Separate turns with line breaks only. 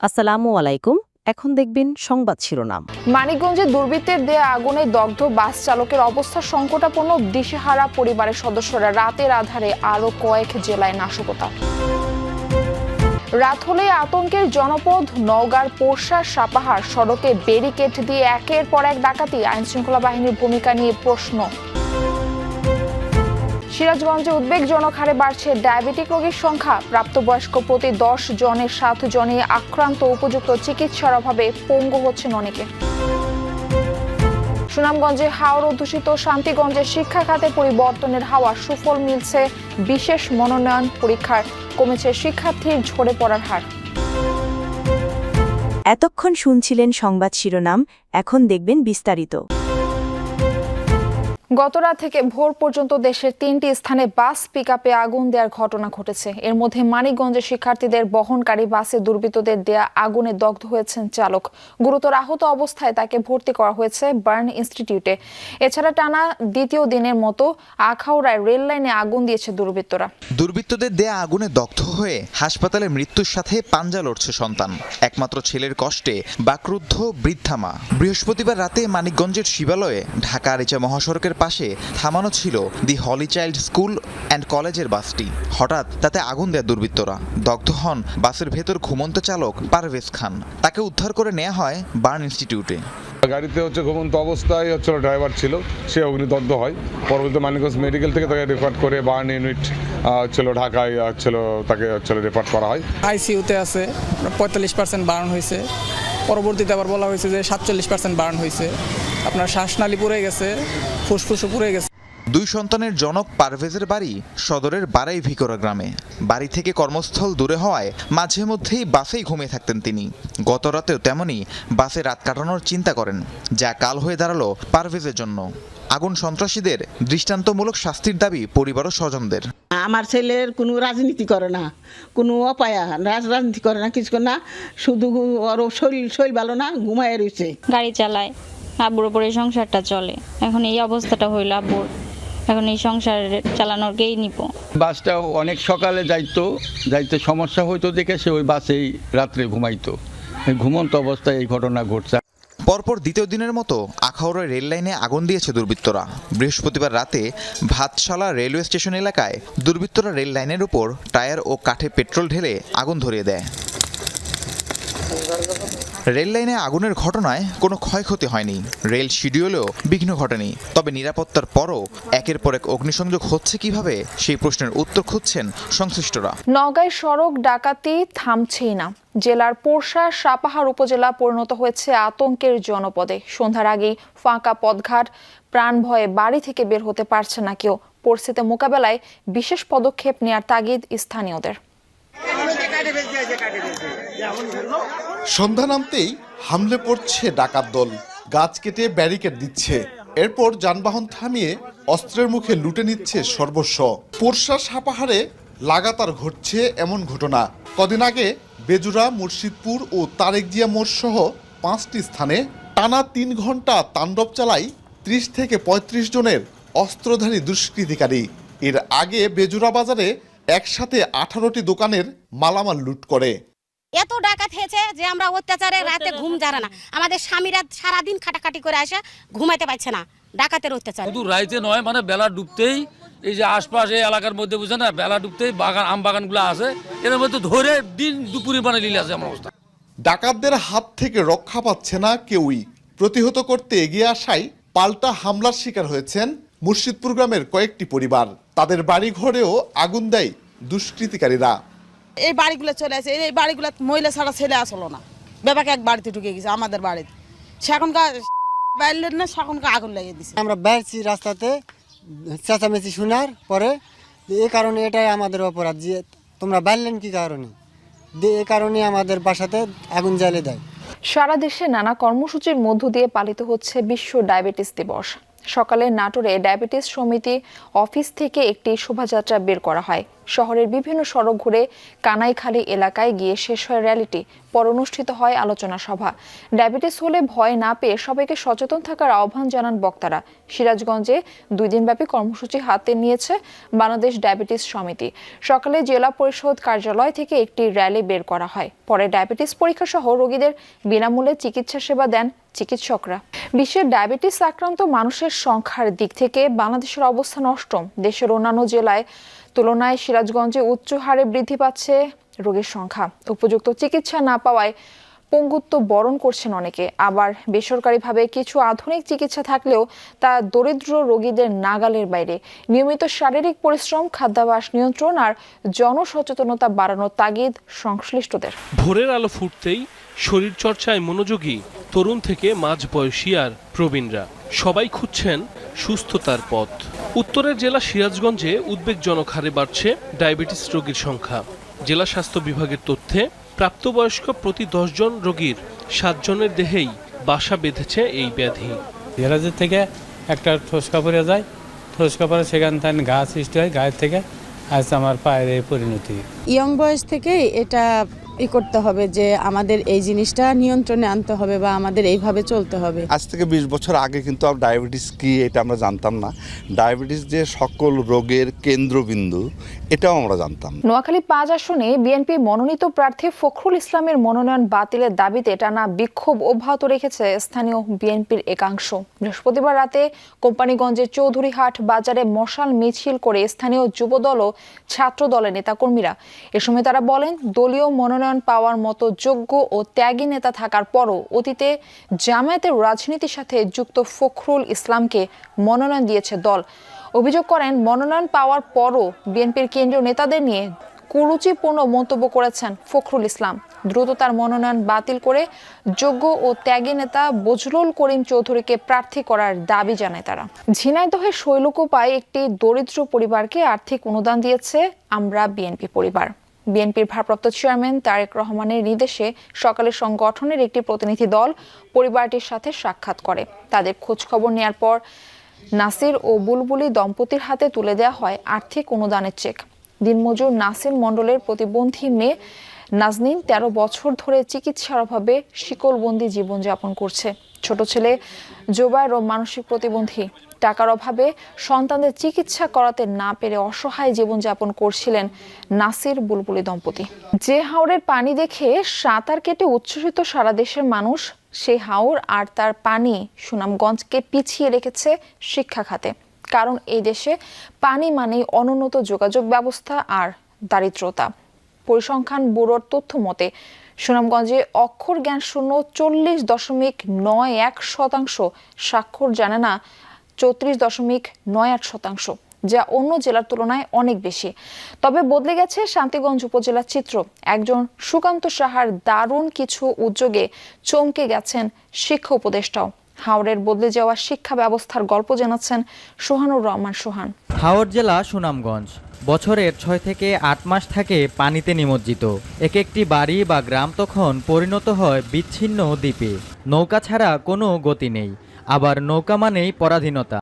আসসালামু আলাইকুম। এখন দেখবেন সংবাদ শিরোনাম।
মানিকগঞ্জে দুর্বৃত্তের দেয়া আগুনে দগ্ধ বাস চালকের অবস্থা সংকটাপন্ন, দিশেহারা পরিবারের সদস্যরা। রাতের আধারে আরো কয়েক জেলায় নাশকতা। রাত হলে আতঙ্কের জনপদ নওগাঁর পোরশা সাপাহার সড়কে ব্যারিকেড দিয়ে একের পর এক ডাকাতি, আইনশৃঙ্খলা বাহিনীর ভূমিকা নিয়ে প্রশ্ন। সিরাজগঞ্জে উদ্বেগজনক হারে বাড়ছে ডায়াবেটিক রোগীর সংখ্যা। প্রাপ্তবয়স্ক প্রতি 10 জনের 7 জনই আক্রান্ত, উপযুক্ত চিকিৎসার অভাবে পঙ্গু হচ্ছেন অনেকে। সুনামগঞ্জে হাওর অধ্যুষিত শান্তিগঞ্জে শিক্ষা খাতে পরিবর্তনের হাওয়া, সুফল মিলছে বিশেষ মনোনয়ন পরীক্ষার, কমেছে শিক্ষার্থীর ঝরে পড়ার হার।
এতক্ষণ শুনছিলেন সংবাদ শিরোনাম, এখন দেখবেন বিস্তারিত।
গতরাত থেকে ভোর পর্যন্ত দেশের 3টি স্থানে বাস পিকআপে আগুন দেওয়ার ঘটনা ঘটেছে। এর মধ্যে মানিকগঞ্জে শিক্ষার্থীদের বহনকারী বাসে দুর্বৃত্তদের দেয়া আগুনে দগ্ধ হয়েছেন চালক। গুরুতর আহত অবস্থায় তাকে ভর্তি করা হয়েছে বার্ন ইনস্টিটিউটে। এছাড়া টানা দ্বিতীয় দিনের মতো আখাউড়ায় রেল লাইনে আগুন দিয়েছে দুর্বৃত্তরা।
দুর্বৃত্তদের দেয়া আগুনে দগ্ধ হয়ে হাসপাতালে মৃত্যুর সাথে পাঞ্জা লড়ছে সন্তান। একমাত্র ছেলের কষ্টে বাকরুদ্ধ বৃদ্ধা মা। বৃহস্পতিবার রাতে মানিকগঞ্জের শিবালয়ে ঢাকা আরিচা মহাসড়কের পাশে থামানো ছিল দি হলি চাইল্ড স্কুল অ্যান্ড কলেজের বাসটি। হঠাৎ তাতে আগুন দেয় দুর্বৃত্তরা। দগ্ধ হন বাসের ভেতর ঘুমন্ত চালক পারভেজ খান। তাকে উদ্ধার করে নেওয়া হয় বার্ন ইনস্টিটিউটে।
গাড়িতে ঘুমন্ত অবস্থায় ড্রাইভার ছিল, সে অগ্নিদগ্ধ হয়। পরবর্তীতে মানিকগঞ্জ মেডিকেল থেকে তাকে রেফার করে বার্ন ইউনিট ঢাকায় তাকে রেফার করা হয়।
আইসিইউতে আছে, 45% বার্ন হয়েছে। পরবর্তীতে আবার বলা হয়েছে যে 47% বার্ন হয়েছে। আপনার শ্বাসনালী পুড়ে গেছে, ফুসফুসও পুড়ে গেছে।
দুই সন্তানের জনক পারভেজের বাড়ি সদরের বারাই ভিকরা গ্রামে। বাড়ি থেকে কর্মস্থল দূরে হওয়ায় মাঝে মধ্যেই বাসেই ঘুমিয়ে থাকতেন তিনি। গত রাতেও তেমনই বাসে রাত কাটানোর চিন্তা করেন, যা কাল হয়ে দাঁড়ালো পারভেজের জন্য। আগুন সন্ত্রাসীদের দৃষ্টান্তমূলক শাস্তির দাবি পরিবার ও স্বজনদের।
আমার ছেলের কোনো রাজনীতি করে না, কোনো অপায়া রাজনীতি করে না, কিছু না, শুধু ওর শরীর ভালো না, ঘুমায় রয়েছে।
গাড়ি চালায়, আব্বুর উপরে সংসারটা চলে। এখন এই অবস্থাটা হইল আব্বুর, এখন এই সংসার চালানোর কেই নিব।
বাসটা অনেক সকালে যাইতে সমস্যা হইতো দেখে সে ওই বাসেই রাত্রে ঘুমাইতো। ঘুমন্ত অবস্থায় এই ঘটনা ঘটছে।
পরপর দ্বিতীয় দিনের মতো আখাউড়া রেল লাইনে আগুন দিয়েছে দুর্বৃত্তরা। বৃহস্পতিবার রাতে ভাতশালা রেলওয়ে স্টেশন এলাকায় দুর্বৃত্তরা রেল লাইনের উপর টায়ার ও কাঠে পেট্রোল ঢেলে আগুন ধরিয়ে দেয়। রেল লাইনে আগুনের ঘটনায় কোনো ক্ষয়ক্ষতি হয়নি, রেল শিডিউলেও বিঘ্ন ঘটেনি। তবে নিরাপত্তার পরও একের পর এক অগ্নিসংযোগ হচ্ছে কিভাবে, সেই প্রশ্নের উত্তর খুঁজছেন সংশ্লিষ্টরা।
নওগাঁয় সড়ক ডাকাতি থামছেই না। জেলার পোরশা সাপাহার উপজেলা পরিণত হয়েছে আতঙ্কের জনপদে। সন্ধ্যার আগেই ফাঁকা পথঘাট, প্রাণ ভয়ে বাড়ি থেকে বের হতে পারছে না কেউ। পরিস্থিতি মোকাবেলায় বিশেষ পদক্ষেপ নেওয়ার তাগিদ স্থানীয়দের।
সন্ধ্যা নামতেই হামলে পড়ছে ডাকাত দল, গাছ কেটে ব্যারিকেড দিচ্ছে, এরপর যানবাহন থামিয়ে অস্ত্রের মুখে লুটে নিচ্ছে সর্বস্ব। পোরশা সাপাহারে লাগাতার ঘটছে এমন ঘটনা। কদিন আগে বেজুরা, মুর্শিদপুর ও তারেক জিয়া মোড় সহ 5টি স্থানে টানা 3 ঘন্টা তাণ্ডব চালায় 30 থেকে 35 জনের অস্ত্রধারী দুষ্কৃতিকারী। এর আগে বেজুরা বাজারে একসাথে 18টি দোকানের মালামাল লুট করে।
এত ডাকাত হয়েছে যে আমরা অত্যাচারে রাতে ঘুম যারা না, আমাদের স্বামীরা সারাদিন খাটাখাটি করে আসে, ঘুমাইতে পারছে না ডাকাতের অত্যাচার।
শুধু রাইতে নয়, বেলা ডুবতেই এই যে আশপাশে এলাকার মধ্যে বুঝে না, বেলা ডুবতেই আম বাগানগুলো আছে, এর মধ্যে ধরে দিন দুপুরে লিলে আছে আমার অবস্থা।
ডাকাতদের হাত থেকে রক্ষা পাচ্ছে না কেউই। প্রতিহত করতে এগিয়ে আসায় পাল্টা হামলার শিকার হয়েছেন মুর্শিদপুর গ্রামের কয়েকটি পরিবার। তাদের বাড়ি ঘরেও আগুন দেয় দুষ্কৃতিকারীরা।
এই বাড়িগুলো চলে আসে, এই বাড়িগুলো মহিলা ছাড়া ছেলে আসলো না, বেবাকে এক বাড়িতে ঢুকে গেছে আমাদের বাড়িতে। সেখনকার বাইরের না, সেখনকার আগুন লাগিয়ে দিচ্ছে।
আমরা বেরছি রাস্তাতে, চেঁচামেচি শোনার পরে এই কারণে এটাই আমাদের অপরাধ যে তোমরা বাইরলেন কি কারণে, এই কারণে আমাদের বাসাতে আগুন জ্বালিয়ে দেয়।
সারা দেশে নানা কর্মসূচির মধ্য দিয়ে পালিত হচ্ছে বিশ্ব ডায়াবেটিস দিবস। সকালে নাটোরে ডায়াবেটিস সমিতি অফিস থেকে একটি শোভাযাত্রা বের করা হয়। শহরের বিভিন্ন সড়ক ঘুরে কানাইখালী এলাকায় গিয়ে শেষ হয় র্যালিটি। পর অনুষ্ঠিত হয় আলোচনা সভা। ডায়াবেটিস হলে ভয় না পেয়ে সবাইকে সচেতন থাকার আহ্বান জানান বক্তারা। সিরাজগঞ্জে 2 দিনব্যাপী কর্মসূচি হাতে নিয়েছে বাংলাদেশ ডায়াবেটিস সমিতি। সকালে জেলা পরিষদ কার্যালয় থেকে একটি র্যালি বের করা হয়। পরে ডায়াবেটিস পরীক্ষা সহ রোগীদের বিনামূল্যে চিকিৎসা সেবা দেন চিকিৎসকরা। বিশ্বের ডায়াবেটিস আক্রান্ত মানুষের সংখ্যার দিক থেকে বাংলাদেশের অবস্থান অষ্টম। দেশের অন্যান্য জেলায় তুলনায় সিরাজগঞ্জে উচ্চ হারে বৃদ্ধি পাচ্ছে রোগীর সংখ্যা। উপযুক্ত চিকিৎসা না পাওয়ায় পঙ্গুত্ব বরণ করছেন অনেকে। আবার বেসরকারিভাবে কিছু আধুনিক চিকিৎসা থাকলেও তা দরিদ্র রোগীদের নাগালের বাইরে। নিয়মিত শারীরিক পরিশ্রম, খাদ্যাভ্যাস নিয়ন্ত্রণ আর জনসচেতনতা বাড়ানোর তাগিদ সংশ্লিষ্টদের।
ভোরের আলো ফুটতেই শরীর চর্চায় মনোযোগী তরুণ থেকে মাঝবয়সী আর প্রবীণরা সবাই খুঁজছেন সুস্থতার পথ। উত্তরের জেলা সিরাজগঞ্জে উদ্বেগজনক হারে বাড়ছে ডায়াবেটিস রোগীর সংখ্যা। জেলা স্বাস্থ্য বিভাগের তথ্যে প্রাপ্তবয়স্ক প্রতি 10 জন রোগীর 7 জনের দেহেই বাসা বেঁধেছে এই ব্যাধি।
জেলাজের থেকে একটা ঠোসকা পড়ে যায়, ঠোসকা পরে সেখান থেকে ঘা সৃষ্টি হয়, গায়ের থেকে আজ আমার পায়ের এই পরিণতি।
ইয়ং বয়স থেকে এটা করতে হবে যে আমাদের এই জিনিসটা নিয়ন্ত্রণে আনতে হবে বা আমাদের এইভাবে চলতে হবে।
আজ থেকে 20 বছর আগে কিন্তু ডায়াবেটিস কি এটা আমরা জানতাম না। ডায়াবেটিস যে সকল রোগের কেন্দ্রবিন্দু এটাও আমরা জানতাম।
নোয়াখালী 5 আসনে বিএনপি মনোনীত প্রার্থী ফখরুল ইসলামের মনোনয়ন বাতিলের দাবিতে টানা বিক্ষোভ অব্যাহত রেখেছে স্থানীয় বিএনপির একাংশ। বৃহস্পতিবার রাতে কোম্পানিগঞ্জের চৌধুরীহাট বাজারে মশাল মিছিল করে স্থানীয় যুবদল ও ছাত্র দলের নেতাকর্মীরা। এ সময় তারা বলেন, দলীয় মনোনয়ন পাওয়ার মতো যোগ্য ও ত্যাগী নেতা থাকার পরও অতীতে জামায়াতের রাজনীতির সাথে যুক্ত ফখরুল ইসলামকে মনোনয়ন দিয়েছে দল। অভিযোগ করেন, মনোনয়ন পাওয়ার পরও বিএনপির কেন্দ্রীয় নেতাদের নিয়ে কুরুচিপূর্ণ মন্তব্য করেছেন ফখরুল ইসলাম। দ্রুত তার মনোনয়ন বাতিল করে যোগ্য ও ত্যাগী নেতা বজলুল করিম চৌধুরীকে প্রার্থী করার দাবি জানায় তারা। ঝিনাইদহের শৈলকুপায় একটি দরিদ্র পরিবারকে আর্থিক অনুদান দিয়েছে আমরা বিএনপি পরিবার। বিএনপির ভারপ্রাপ্ত চেয়ারম্যান তারেক রহমানের নির্দেশে সকালে সংগঠনের একটি প্রতিনিধি দল পরিবারটির সাথে সাক্ষাৎ করে। তাদের খোঁজ খবর নেওয়ার পর নাসির ও বুলবুলি দম্পতির হাতে তুলে দেওয়া হয় আর্থিক অনুদানের চেক। দিনমজুর নাসির মণ্ডলের প্রতিবন্ধী মেয়ে নাজনীন 13 বছর ধরে চিকিৎসার অভাবে শিকলবন্দি জীবনযাপন করছে। ছোট ছেলে জোবায়েরও মানসিক প্রতিবন্ধী। টাকার অভাবে সন্তানদের চিকিৎসা করাতে না পেরে অসহায় জীবনযাপন করছিলেন নাসির বুলবুলি দম্পতি। যে হাওরের পানি দেখে সাঁতার কেটে উচ্ছ্বসিত সারা দেশের মানুষ, সেই হাওর আর তার পানি সুনামগঞ্জকে পিছিয়ে রেখেছে শিক্ষা খাতে। কারণ এই দেশে পানি মানেই অনুন্নত যোগাযোগ ব্যবস্থা আর দারিদ্রতা। পরিসংখ্যান ব্যুরোর তথ্য মতে সুনামগঞ্জে অক্ষর জ্ঞান শূন্য 40.91%, স্বাক্ষর জানে না 34.98%, যা অন্য জেলার তুলনায় অনেক বেশি। তবে বদলে গেছে শান্তিগঞ্জ উপজেলার চিত্র। একজন সুকান্ত সাহার দারুণ কিছু উদ্যোগে চমকে গেছেন শিক্ষা উপদেষ্টাও। হাওরের বদলে যাওয়া শিক্ষা ব্যবস্থার গল্প জানাচ্ছেন সোহানুর রহমান সোহান।
হাওর জেলা সুনামগঞ্জ বছরের 6 থেকে 8 মাস থাকে পানিতে নিমজ্জিত। এক একটি বাড়ি বা গ্রাম তখন পরিণত হয় বিচ্ছিন্ন দ্বীপে। নৌকা ছাড়া কোনো গতি নেই, আবার নৌকা মানেই পরাধীনতা।